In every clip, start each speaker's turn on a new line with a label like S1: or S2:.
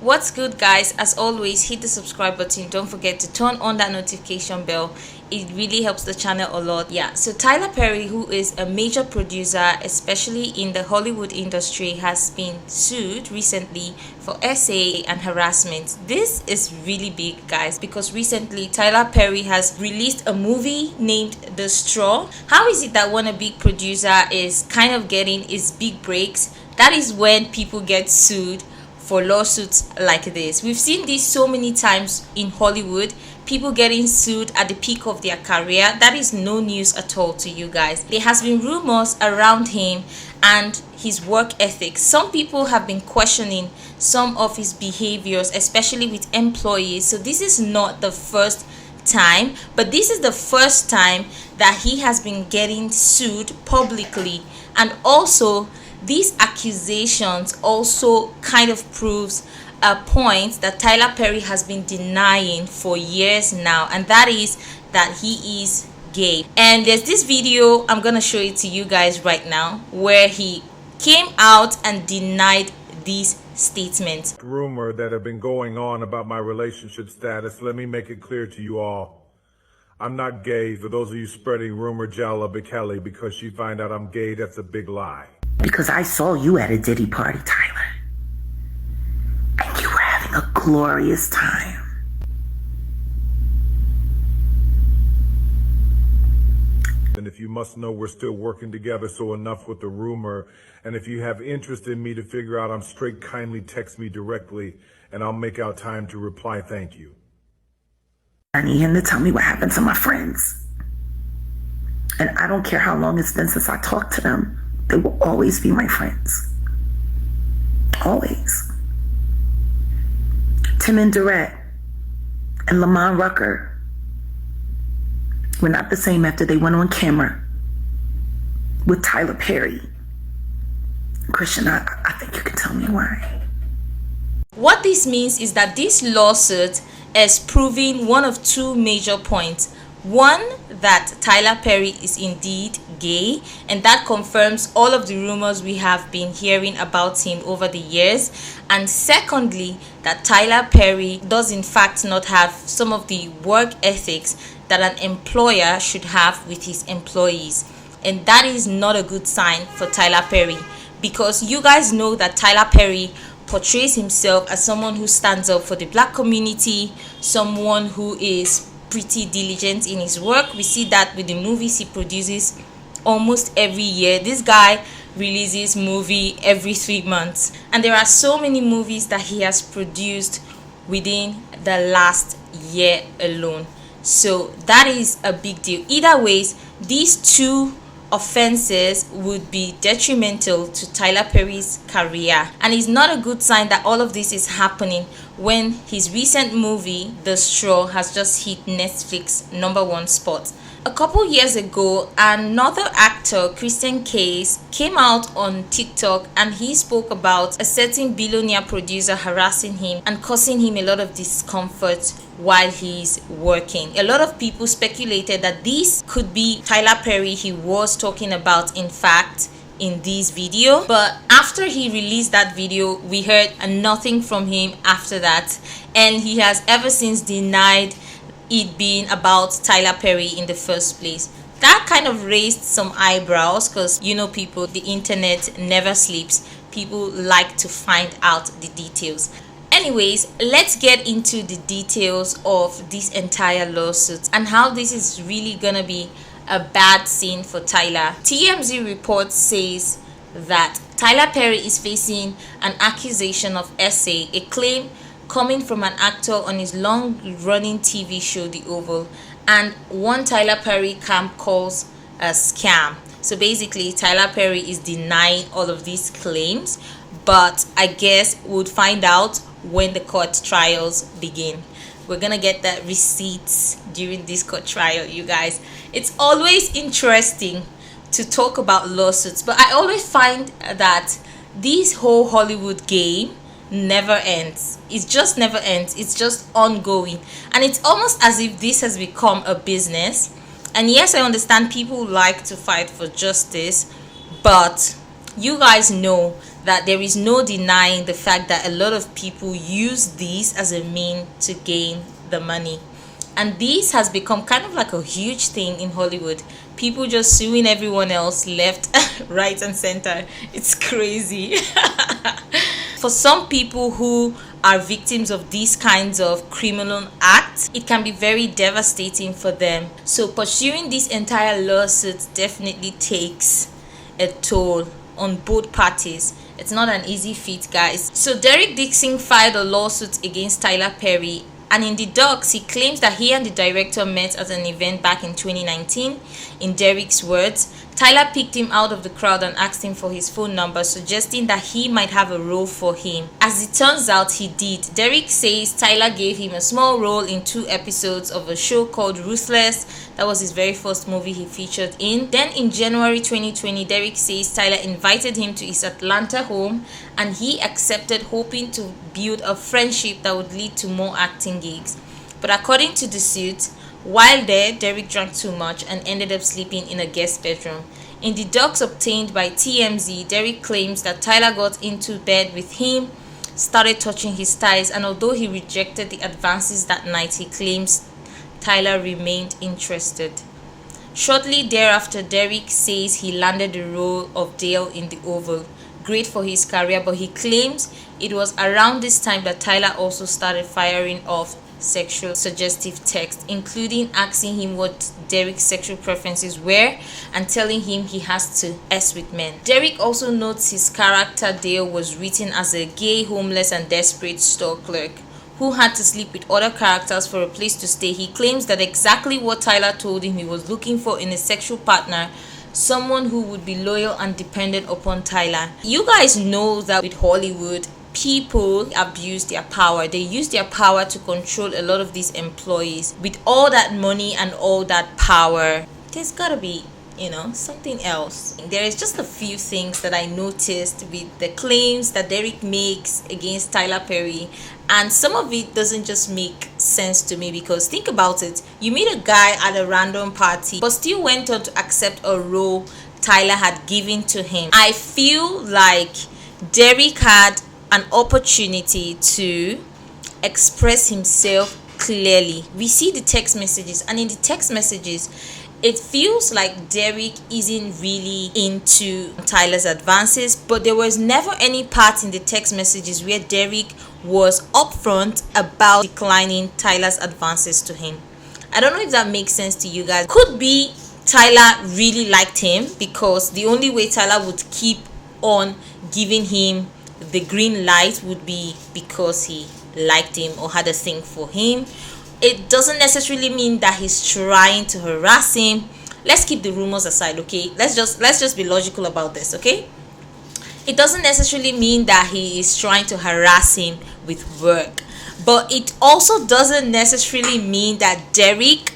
S1: What's good, guys? As always, hit the subscribe button. Don't forget to turn on that notification bell. It really helps the channel a lot. Yeah, so Tyler Perry, who is a major producer, especially in the Hollywood industry, has been sued recently for SA and harassment. This is really big, guys, because recently Tyler Perry has released a movie named The Straw. How is it that when a big producer is kind of getting his big breaks, that is when people get sued for lawsuits like this? We've seen this so many times in Hollywood, people getting sued at the peak of their career. That is no news at all to you guys. There has been rumors around him and his work ethics. Some people have been questioning some of his behaviors, especially with employees. So this is not the first time, but this is the first time that he has been getting sued publicly. And also, these accusations also kind of proves a point that Tyler Perry has been denying for years now, and that is that he is gay. And there's this video, I'm gonna show it to you guys right now, where he came out and denied these statements.
S2: Rumor that have been going on about my relationship status. Let me make it clear to you all. I'm not gay. For those of you spreading rumor Jalla Bikeli because you find out I'm gay, that's a big lie.
S3: Because I saw you at a Diddy party, Tyler. And you were having a glorious time.
S2: And if you must know, we're still working together, so enough with the rumor. And if you have interest in me to figure out I'm straight, kindly text me directly, and I'll make out time to reply thank you.
S3: I need him to tell me what happened to my friends. And I don't care how long it's been since I talked to them. They will always be my friends. Always. Tim and Derek and Lamont Rucker were not the same after they went on camera with Tyler Perry. Christian, I think you can tell me why.
S1: What this means is that this lawsuit is proving one of two major points. One, that Tyler Perry is indeed gay, and that confirms all of the rumors we have been hearing about him over the years. And secondly, that Tyler Perry does in fact not have some of the work ethics that an employer should have with his employees. And that is not a good sign for Tyler Perry, because you guys know that Tyler Perry portrays himself as someone who stands up for the black community, someone who is pretty diligent in his work. We see that with the movies he produces almost every year. This guy releases movie every 3 months, and there are so many movies that he has produced within the last year alone. So that is a big deal. Either ways, these two offenses would be detrimental to Tyler Perry's career, and it's not a good sign that all of this is happening when his recent movie The Straw has just hit Netflix #1 spot. A couple years ago, another actor, Christian Case, came out on TikTok and he spoke about a certain billionaire producer harassing him and causing him a lot of discomfort while he's working. A lot of people speculated that this could be Tyler Perry he was talking about, in fact, in this video. But after he released that video, we heard nothing from him after that, and he has ever since denied it being about Tyler Perry in the first place. That kind of raised some eyebrows, because you know, people, the internet never sleeps. People like to find out the details. Anyways, let's get into the details of this entire lawsuit and how this is really gonna be a bad scene for Tyler. TMZ report says that Tyler Perry is facing an accusation of SA, a claim coming from an actor on his long-running TV show The Oval, and one Tyler Perry camp calls a scam. So basically, Tyler Perry is denying all of these claims, but I guess we'll find out when the court trials begin. We're gonna get the receipts during this court trial, you guys. It's always interesting to talk about lawsuits, but I always find that this whole Hollywood game never ends. It just never ends. It's just ongoing, and it's almost as if this has become a business. And yes, I understand people like to fight for justice, but you guys know that there is no denying the fact that a lot of people use these as a mean to gain the money. And this has become kind of like a huge thing in Hollywood. People just suing everyone else left, right, and center. It's crazy. For some people who are victims of these kinds of criminal acts, it can be very devastating for them. So pursuing this entire lawsuit definitely takes a toll on both parties. It's not an easy feat, guys. So Derek Dixon filed a lawsuit against Tyler Perry, and in the docs, he claims that he and the director met at an event back in 2019. In Derek's words, Tyler picked him out of the crowd and asked him for his phone number, suggesting that he might have a role for him. As it turns out, he did. Derek says Tyler gave him a small role in 2 episodes of a show called Ruthless. That was his very first movie he featured in. Then in January 2020, Derek says Tyler invited him to his Atlanta home and he accepted, hoping to build a friendship that would lead to more acting gigs. But according to the suit, while there, Derek drank too much and ended up sleeping in a guest bedroom. In the docs obtained by TMZ, Derek claims that Tyler got into bed with him, started touching his thighs, and although he rejected the advances that night, he claims Tyler remained interested. Shortly thereafter, Derek says he landed the role of Dale in The Oval. Great for his career, but he claims it was around this time that Tyler also started firing off sexual suggestive texts, including asking him what Derek's sexual preferences were and telling him he has to S with men. Derek also notes his character Dale was written as a gay, homeless, and desperate store clerk who had to sleep with other characters for a place to stay. He claims that exactly what Tyler told him he was looking for in a sexual partner: someone who would be loyal and dependent upon Tyler. You guys know that with Hollywood, people abuse their power. They use their power to control a lot of these employees. With all that money and all that power, there's gotta be, something else. There is just a few things that I noticed with the claims that Derek makes against Tyler Perry, and some of it doesn't just make sense to me, because think about it. You meet a guy at a random party but still went on to accept a role Tyler had given to him. I feel like Derek had an opportunity to express himself clearly. We see the text messages, and in the text messages, it feels like Derek isn't really into Tyler's advances, but there was never any part in the text messages where Derek was upfront about declining Tyler's advances to him. I don't know if that makes sense to you guys. Could be Tyler really liked him, because the only way Tyler would keep on giving him the green light would be because he liked him or had a thing for him. It doesn't necessarily mean that he's trying to harass him. Let's keep the rumors aside, okay? Let's just be logical about this, okay? It doesn't necessarily mean that he is trying to harass him with work, but it also doesn't necessarily mean that Derek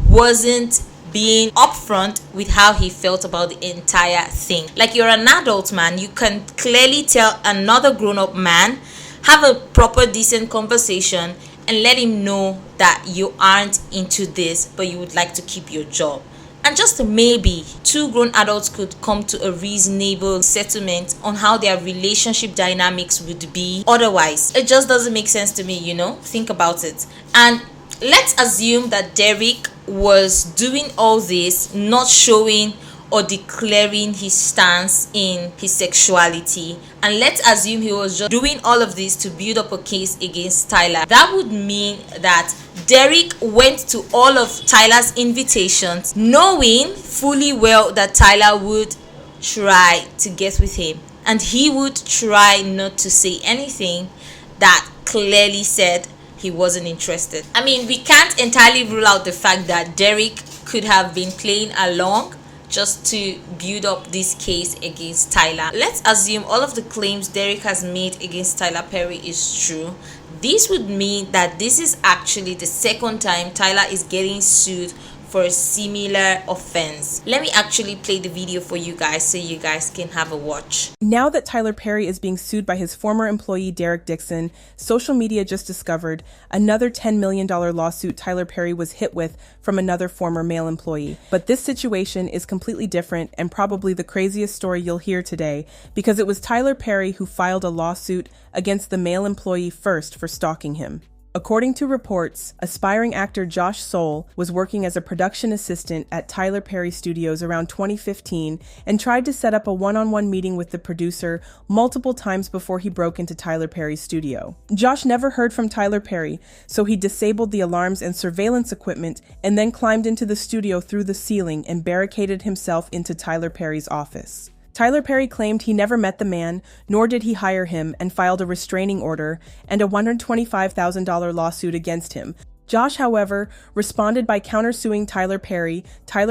S1: wasn't being upfront with how he felt about the entire thing. Like, you're an adult man, you can clearly tell another grown-up man, have a proper decent conversation, and let him know that you aren't into this, but you would like to keep your job. And just maybe 2 grown adults could come to a reasonable settlement on how their relationship dynamics would be. Otherwise, it just doesn't make sense to me, Think about it. And let's assume that Derek was doing all this, not showing or declaring his stance in his sexuality, and let's assume he was just doing all of this to build up a case against Tyler. That would mean that Derek went to all of Tyler's invitations knowing fully well that Tyler would try to get with him, and he would try not to say anything that clearly said he wasn't interested. I mean, we can't entirely rule out the fact that Derek could have been playing along just to build up this case against Tyler. Let's assume all of the claims Derek has made against Tyler Perry is true. This would mean that this is actually the second time Tyler is getting sued for a similar offense. Let me actually play the video for you guys so you guys can have a watch.
S4: Now that Tyler Perry is being sued by his former employee Derek Dixon, social media just discovered another $10 million lawsuit Tyler Perry was hit with from another former male employee. But this situation is completely different and probably the craziest story you'll hear today, because it was Tyler Perry who filed a lawsuit against the male employee first for stalking him. According to reports, aspiring actor Josh Soule was working as a production assistant at Tyler Perry Studios around 2015 and tried to set up a one-on-one meeting with the producer multiple times before he broke into Tyler Perry's studio. Josh never heard from Tyler Perry, so he disabled the alarms and surveillance equipment and then climbed into the studio through the ceiling and barricaded himself into Tyler Perry's office. Tyler Perry claimed he never met the man, nor did he hire him, and filed a restraining order and a $125,000 lawsuit against him. Josh, however, responded by countersuing Tyler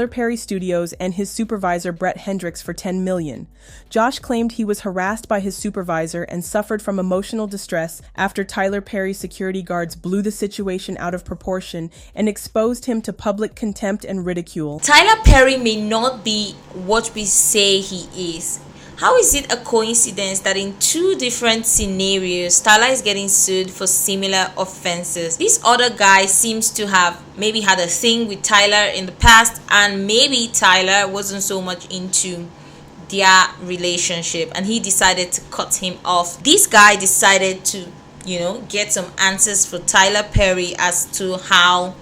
S4: Perry Studios, and his supervisor Brett Hendricks for $10 million. Josh claimed he was harassed by his supervisor and suffered from emotional distress after Tyler Perry's security guards blew the situation out of proportion and exposed him to public contempt and ridicule.
S1: Tyler Perry may not be what we say he is. How is it a coincidence that in two different scenarios, Tyler is getting sued for similar offenses? This other guy seems to have maybe had a thing with Tyler in the past, and maybe Tyler wasn't so much into their relationship and he decided to cut him off. This guy decided to, get some answers for Tyler Perry as to how,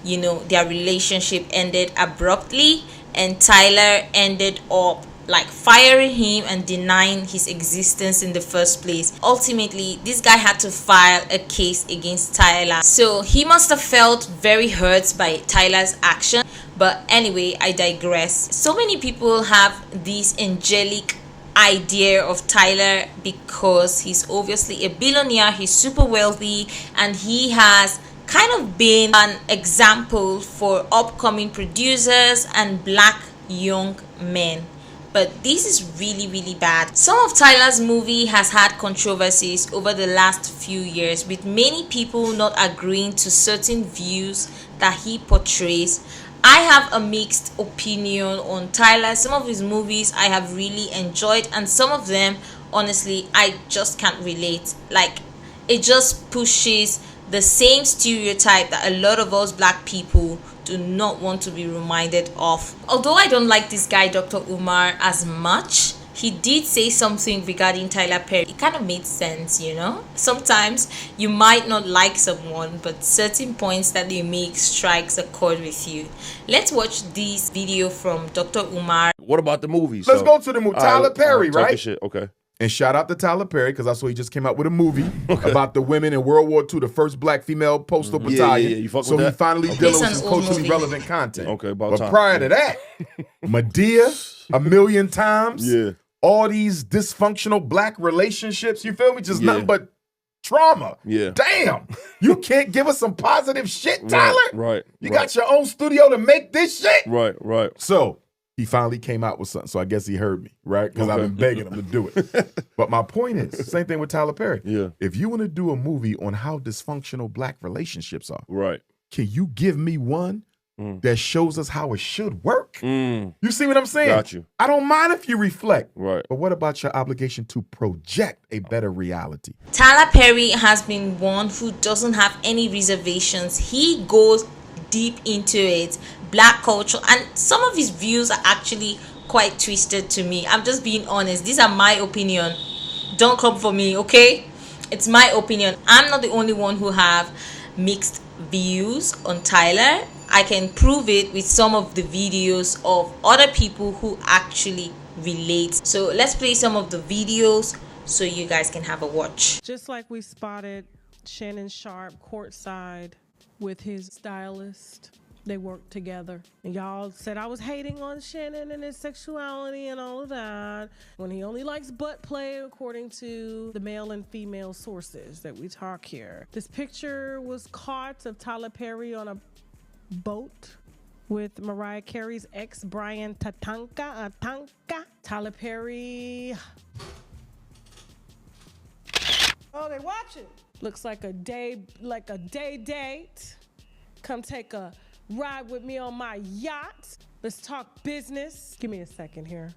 S1: their relationship ended abruptly, and Tyler ended up firing him and denying his existence in the first place. Ultimately, this guy had to file a case against Tyler. So he must have felt very hurt by Tyler's action. But anyway, I digress. So many people have this angelic idea of Tyler because he's obviously a billionaire, he's super wealthy, and he has kind of been an example for upcoming producers and black young men. But this is really, really bad. Some of Tyler's movie has had controversies over the last few years, with many people not agreeing to certain views that he portrays. I have a mixed opinion on Tyler. Some of his movies I have really enjoyed, and some of them, honestly, I just can't relate. It just pushes the same stereotype that a lot of us black people do not want to be reminded of. Although I don't like this guy Dr. Umar as much, he did say something regarding Tyler Perry. It kind of made sense, Sometimes you might not like someone, but certain points that they make strikes a chord with you. Let's watch this video from Dr. Umar.
S5: What about the movies?
S6: Let's go to the movie. Tyler Perry, right?
S5: Shit. Okay.
S6: And shout out to Tyler Perry, because I saw he just came out with a movie about the women in World War II, the first black female postal battalion.
S5: Yeah. You fuck
S6: so
S5: with
S6: he
S5: that?
S6: finally dealing with
S1: It's
S6: some
S1: an old
S6: culturally
S1: movie.
S6: relevant content.
S5: Okay, about
S6: but
S5: time.
S6: prior to that, Medea, a million times.
S5: Yeah.
S6: All these dysfunctional black relationships, you feel me? Just nothing but trauma.
S5: Yeah.
S6: Damn. You can't give us some positive shit, Tyler?
S5: Right.
S6: You got your own studio to make this shit?
S5: Right.
S6: So he finally came out with something. So I guess he heard me, right? Because I've been begging him to do it. But my point is, same thing with Tyler Perry.
S5: Yeah.
S6: If you want to do a movie on how dysfunctional black relationships are,
S5: Right.
S6: can you give me one that shows us how it should work?
S5: Mm.
S6: You see what I'm saying?
S5: Got you.
S6: I don't mind if you reflect.
S5: Right.
S6: But what about your obligation to project a better reality?
S1: Tyler Perry has been one who doesn't have any reservations. He goes deep into it, black culture, and some of his views are actually quite twisted to me. I'm just being honest. These are my opinion. Don't come for me, okay? It's my opinion. I'm not the only one who have mixed views on Tyler. I can prove it with some of the videos of other people who actually relate. So let's play some of the videos so you guys can have a watch.
S7: Just like we spotted Shannon Sharp courtside with his stylist. They worked together. And y'all said I was hating on Shannon and his sexuality and all of that, when he only likes butt play according to the male and female sources that we talk here. This picture was caught of Tyler Perry on a boat with Mariah Carey's ex, Brian Tatanka. Tyler Perry. Oh, they watching. Looks like a day date. Come take a ride with me on my yacht. Let's talk business. Give me a second here.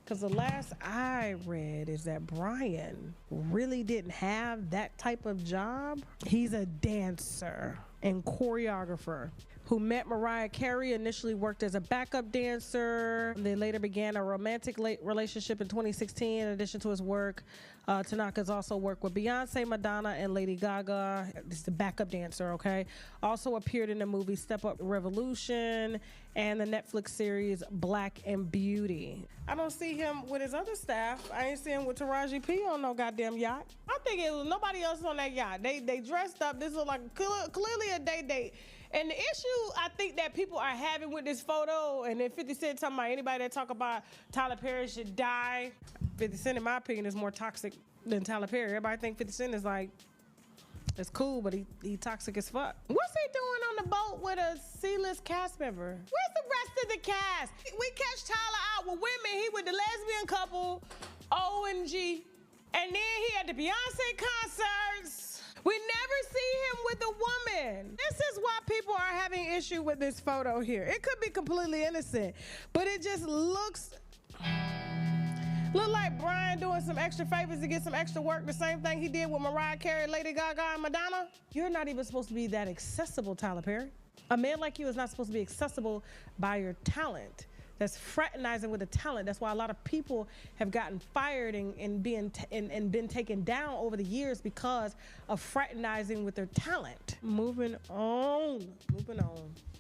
S7: Because the last I read is that Brian really didn't have that type of job. He's a dancer and choreographer who met Mariah Carey, initially worked as a backup dancer. They later began a romantic relationship in 2016. In addition to his work, Tanaka's also worked with Beyonce, Madonna, and Lady Gaga. This is the backup dancer, okay? Also appeared in the movie Step Up Revolution and the Netflix series Black and Beauty. I don't see him with his other staff. I ain't see him with Taraji P on no goddamn yacht. I think it was nobody else on that yacht. They dressed up. This was like clearly a date. And the issue I think that people are having with this photo, and then 50 Cent talking about anybody that talk about Tyler Perry should die. 50 Cent, in my opinion, is more toxic than Tyler Perry. Everybody think 50 Cent is like, it's cool, but he toxic as fuck. What's he doing on the boat with a C-list cast member? Where's the rest of the cast? We catch Tyler out with women. He with the lesbian couple, O and G. And then he had the Beyonce concerts. We never see him with a woman. This is why people are having issue with this photo here. It could be completely innocent, but it just looks like Brian doing some extra favors to get some extra work. The same thing he did with Mariah Carey, Lady Gaga, and Madonna. You're not even supposed to be that accessible, Tyler Perry. A man like you is not supposed to be accessible by your talent. That's fraternizing with the talent. That's why a lot of people have gotten fired and been taken down over the years because of fraternizing with their talent. Moving on.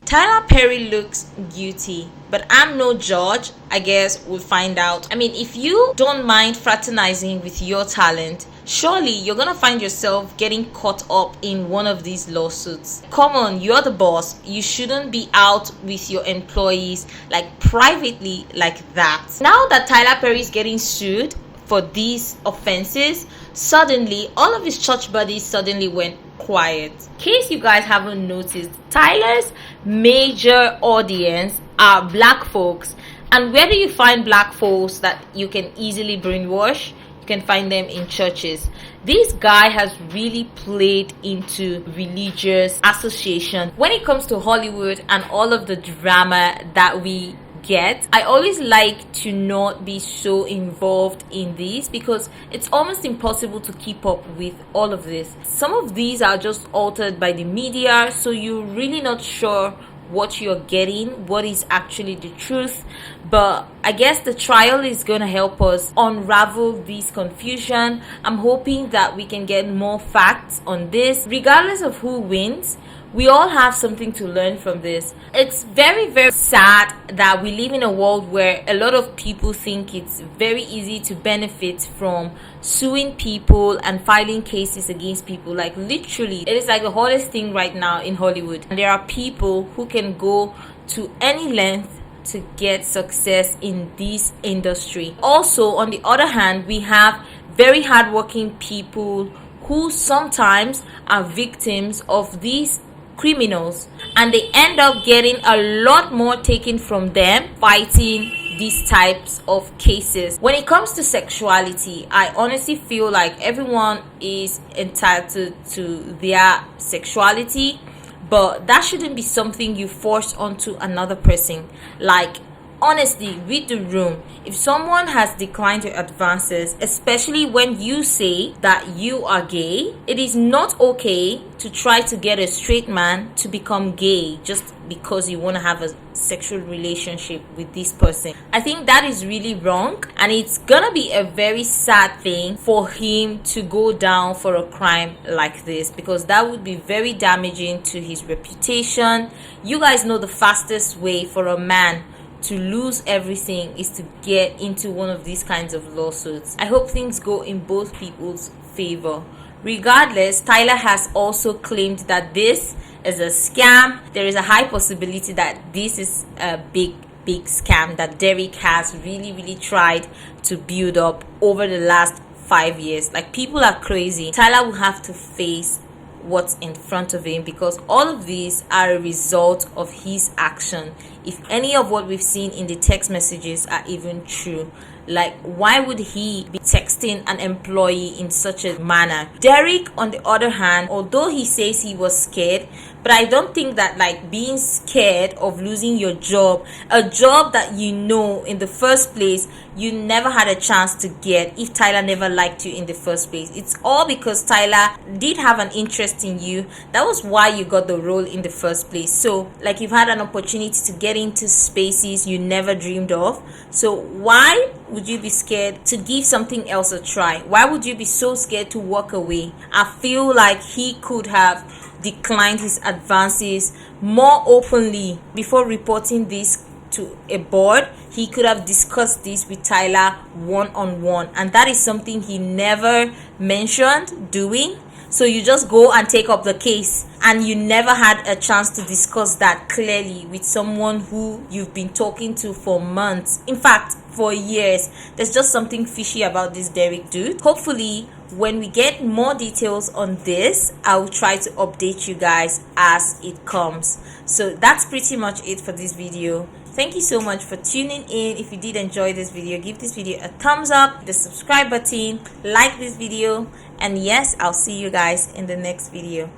S1: Tyler Perry looks guilty, but I'm no judge. I guess we'll find out. I mean, if you don't mind fraternizing with your talent, surely you're gonna find yourself getting caught up in one of these lawsuits. Come on, you're the boss. You shouldn't be out with your employees like privately like that. Now that Tyler Perry is getting sued for these offenses, suddenly all of his church buddies suddenly went quiet. In case you guys haven't noticed, Tyler's major audience are black folks. And where do you find black folks that you can easily brainwash? You can find them in churches. This guy has really played into religious association. When it comes to Hollywood and all of the drama that we get, I always like to not be so involved in this because it's almost impossible to keep up with all of this. Some of these are just altered by the media, so you're really not sure what you're getting, what is actually the truth. But I guess the trial is going to help us unravel this confusion. I'm hoping that we can get more facts on this. Regardless of who wins, we all have something to learn from this. It's very, very sad that we live in a world where a lot of people think it's very easy to benefit from suing people and filing cases against people. Like literally, it is like the hottest thing right now in Hollywood. And there are people who can go to any length to get success in this industry. Also, on the other hand, we have very hardworking people who sometimes are victims of these criminals, and they end up getting a lot more taken from them fighting these types of cases. When it comes to sexuality, I honestly feel like everyone is entitled to their sexuality, but that shouldn't be something you force onto another person. Like, honestly, read the room. If someone has declined your advances, especially when you say that you are gay, it is not okay to try to get a straight man to become gay just because you want to have a sexual relationship with this person. I think that is really wrong, and it's gonna be a very sad thing for him to go down for a crime like this, because that would be very damaging to his reputation. You guys know the fastest way for a man to lose everything is to get into one of these kinds of lawsuits. I hope things go in both people's favor. Regardless, Tyler has also claimed that this is a scam. There is a high possibility that this is a big scam that Derek has really tried to build up over the last 5 years. Like, people are crazy. Tyler will have to face what's in front of him, because all of these are a result of his action. If any of what we've seen in the text messages are even true, Like, why would he be texting an employee in such a manner? Derek, on the other hand, although he says he was scared, but I don't think that, like, being scared of losing your job, a job that you know in the first place you never had a chance to get if Tyler never liked you in the first place. It's all because Tyler did have an interest in you. That was why you got the role in the first place. So, like, you've had an opportunity to get into spaces you never dreamed of. So why would you be scared to give something else a try? Why would you be so scared to walk away? I feel like he could have declined his advances more openly before reporting this to a board. He could have discussed this with Tyler one-on-one, and that is something he never mentioned doing. So you just go and take up the case, and you never had a chance to discuss that clearly with someone who you've been talking to for months, in fact for years. There's just something fishy about this Derek dude. Hopefully when we get more details on this, I will try to update you guys as it comes. So that's pretty much it for this video. Thank you so much for tuning in. If you did enjoy this video, give this video a thumbs up, the subscribe button, like this video, and yes, I'll see you guys in the next video.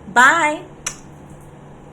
S1: Bye.